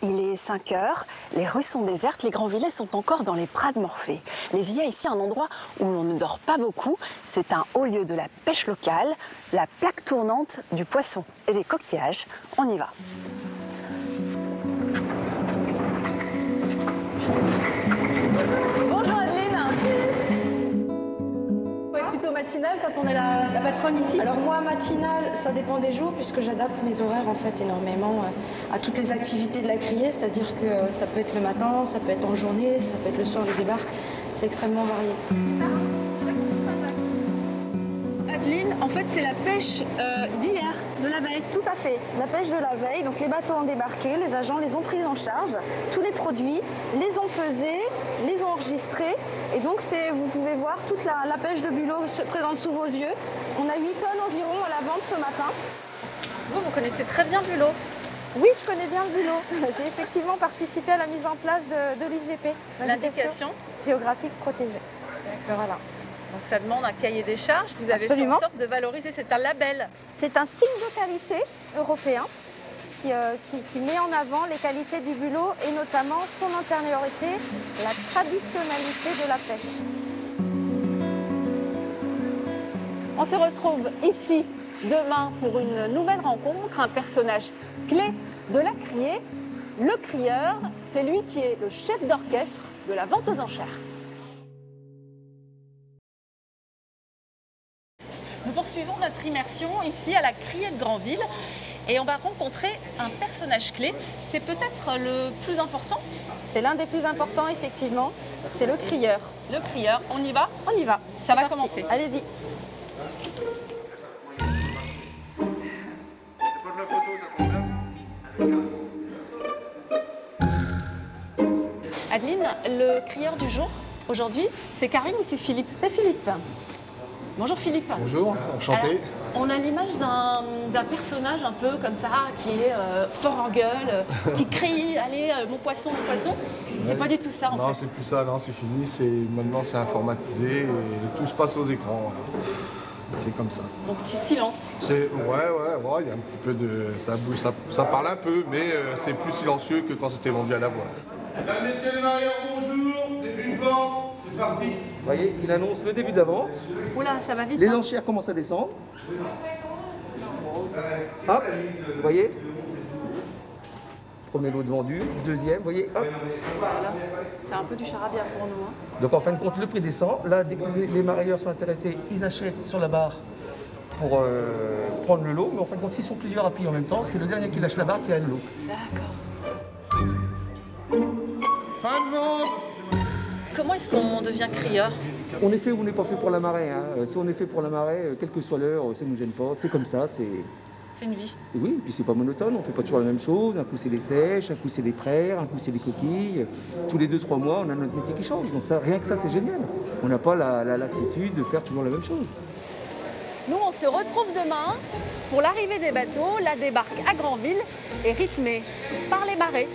Il est 5 heures, les rues sont désertes, les Grandvillais sont encore dans les pras de Morphée. Mais il y a ici un endroit où l'on ne dort pas beaucoup. C'est un haut lieu de la pêche locale, la plaque tournante du poisson et des coquillages. On y va. Bonjour Adeline. Faut être plutôt matinale quand on est la patronne ici? Alors moi, matinale, ça dépend des jours puisque j'adapte mes horaires en fait énormément à toutes les activités de la criée, c'est-à-dire que ça peut être le matin, ça peut être en journée, ça peut être le soir les débarques, c'est extrêmement varié. Adeline, en fait c'est la pêche d'hier, de la veille. Tout à fait, la pêche de la veille, donc les bateaux ont débarqué, les agents les ont pris en charge, tous les produits, les ont pesés, les ont enregistrés, et donc vous pouvez voir toute la pêche de bulot se présente sous vos yeux. On a 8 tonnes environ à la vente ce matin. Vous connaissez très bien Bulot? Oui, je connais bien le bulot. J'ai effectivement participé à la mise en place de l'IGP. L'indication géographique protégée. D'accord. Voilà. Donc ça demande un cahier des charges. Vous avez Absolument. fait en sorte de valoriser, c'est un label. C'est un signe de qualité européen qui met en avant les qualités du bulot et notamment son antériorité, la traditionnalité de la pêche. On se retrouve ici demain pour une nouvelle rencontre, un personnage clé de la criée. Le crieur, c'est lui qui est le chef d'orchestre de la vente aux enchères. Nous poursuivons notre immersion ici à la criée de Granville et on va rencontrer un personnage clé. C'est peut-être le plus important? C'est l'un des plus importants effectivement, c'est le crieur. Le crieur, on y va? On y va. Ça va commencer. Allez-y. Adeline, le crieur du jour, aujourd'hui, c'est Karim ou c'est Philippe? C'est Philippe. Bonjour Philippe. Bonjour, enchanté. Alors, on a l'image d'un personnage un peu comme ça, qui est fort en gueule, qui crie, allez, mon poisson, mon poisson. C'est pas du tout ça en fait. Non, c'est plus ça, non, c'est fini. Maintenant, c'est informatisé et tout se passe aux écrans. C'est comme ça. Donc c'est silence. Ouais, il y a un petit peu de... Ça bouge, ça parle un peu, mais c'est plus silencieux que quand c'était vendu à la voix. Mesdames, messieurs les marieurs, bonjour. Début de vente, c'est parti. Vous voyez, il annonce le début de la vente. Oula, ça va vite. Les hein. enchères commencent à descendre. Hop, vous voyez. Premier lot de vendu, deuxième, vous voyez, hop. Voilà. C'est un peu du charabia pour nous. Hein. Donc en fin de compte, le prix descend. Là, dès que les marieurs sont intéressés, ils achètent sur la barre pour prendre le lot. Mais en fin de compte, s'ils sont plusieurs à payer en même temps, c'est le dernier qui lâche la barre qui a le lot. D'accord. Fin de vente. Comment est-ce qu'on devient crieur? On est fait ou on n'est pas fait pour la marée. Hein. Si on est fait pour la marée, quelle que soit l'heure, ça ne nous gêne pas. C'est comme ça, c'est... C'est une vie. Et oui, et puis c'est pas monotone, on fait pas toujours la même chose. Un coup c'est des sèches, un coup c'est des praires, un coup c'est des coquilles. Tous les 2-3 mois, on a notre métier qui change. Donc ça, rien que ça, c'est génial. On n'a pas la lassitude de faire toujours la même chose. Nous, on se retrouve demain pour l'arrivée des bateaux. La débarque à Granville est rythmée par les marées.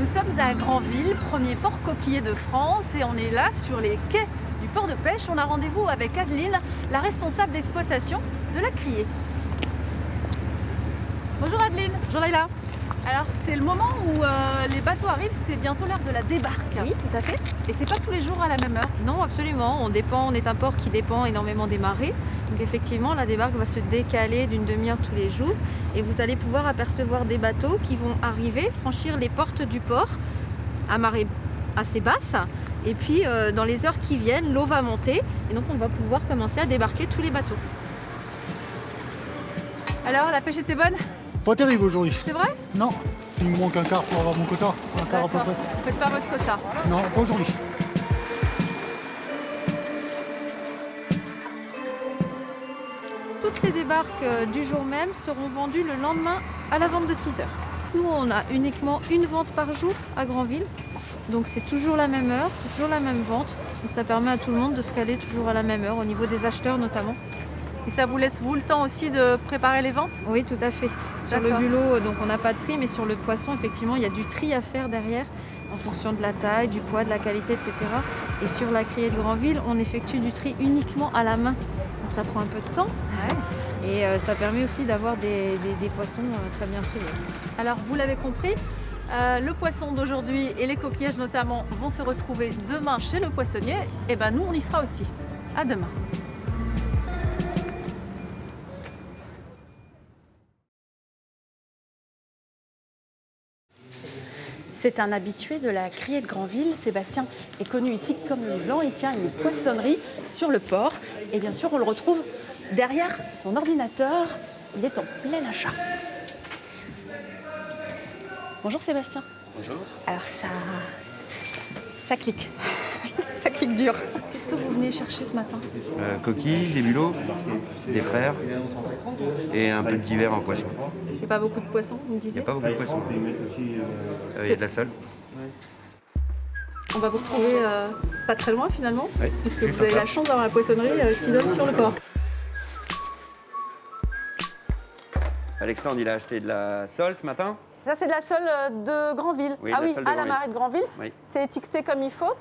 Nous sommes à Granville, premier port coquillier de France, et on est là sur les quais du port de pêche. On a rendez-vous avec Adeline, la responsable d'exploitation de la criée. Bonjour Adeline. Bonjour Laila. Alors c'est le moment où les bateaux arrivent, c'est bientôt l'heure de la débarque. Oui, tout à fait. Et c'est pas tous les jours à la même heure. Non, absolument. On est un port qui dépend énormément des marées. Donc effectivement, la débarque va se décaler d'une demi-heure tous les jours. Et vous allez pouvoir apercevoir des bateaux qui vont arriver, franchir les portes du port à marée assez basse. Et puis dans les heures qui viennent, l'eau va monter. Et donc on va pouvoir commencer à débarquer tous les bateaux. Alors la pêche était bonne? Pas terrible aujourd'hui. C'est vrai? Non, il me manque un quart pour avoir mon quota. Un quart à peu près. Vous faites pas votre quota? Non, pas aujourd'hui. Toutes les débarques du jour même seront vendues le lendemain à la vente de 6 heures. Nous, on a uniquement une vente par jour à Granville. Donc c'est toujours la même heure, c'est toujours la même vente. Donc ça permet à tout le monde de se caler toujours à la même heure, au niveau des acheteurs notamment. Et ça vous laisse vous le temps aussi de préparer les ventes? Oui, tout à fait. Sur le bulot, donc on n'a pas de tri, mais sur le poisson, effectivement, il y a du tri à faire derrière. en fonction de la taille, du poids, de la qualité, etc. Et sur la criée de Granville, on effectue du tri uniquement à la main. Donc ça prend un peu de temps. Et ça permet aussi d'avoir des poissons très bien triés. Alors vous l'avez compris, le poisson d'aujourd'hui et les coquillages notamment vont se retrouver demain chez le poissonnier. Et ben nous on y sera aussi. À demain. C'est un habitué de la criée de Granville. Sébastien est connu ici comme le Blanc. Il tient une poissonnerie sur le port. Et bien sûr, on le retrouve derrière son ordinateur. Il est en plein achat. Bonjour Sébastien. Bonjour. Alors ça clique. Ça clique dur. Qu'est-ce que vous venez chercher ce matin? Coquilles, des bulots, des frères et un peu de divers en poisson. Il n'y a pas beaucoup de poissons, vous me Il disiez? n'y a pas beaucoup de poissons. Il y a de la sole. On va vous retrouver pas très loin finalement, Oui, puisque juste vous avez en la face. chance d'avoir la poissonnerie qui donne sur le port. Alexandre, il a acheté de la sole ce matin. Ça, c'est de la sole de Granville. Oui, ah de la oui, sole de à la Granville. marée de Granville. Oui. C'est étiqueté comme il faut.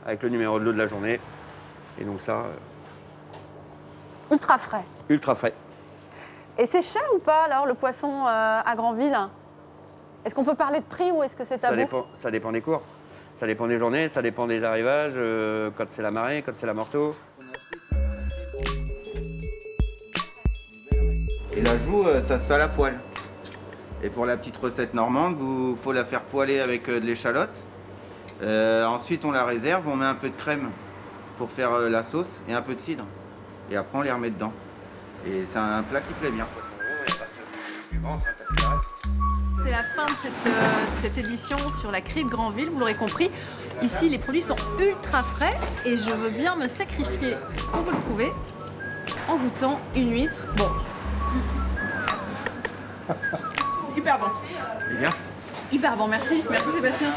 Avec le numéro de l'eau de la journée. Et donc ça, Ultra frais. ultra frais. Et c'est cher ou pas alors le poisson à Granville? Est-ce qu'on peut parler de prix ou est-ce que c'est tabou? Ça dépend des cours. Ça dépend des journées, ça dépend des arrivages, quand c'est la marée, quand c'est la morteau. Et la joue, ça se fait à la poêle. Et pour la petite recette normande, il faut la faire poêler avec de l'échalote. Ensuite, on la réserve, on met un peu de crème pour faire la sauce et un peu de cidre. Et après, on les remet dedans. Et c'est un plat qui plaît bien. C'est la fin de cette édition sur la criée de Granville, vous l'aurez compris. Ici, les produits sont ultra frais et je veux bien me sacrifier pour vous le prouver en goûtant une huître. Bon. Hyper bon. C'est bien. Hyper bon, merci. Merci Sébastien.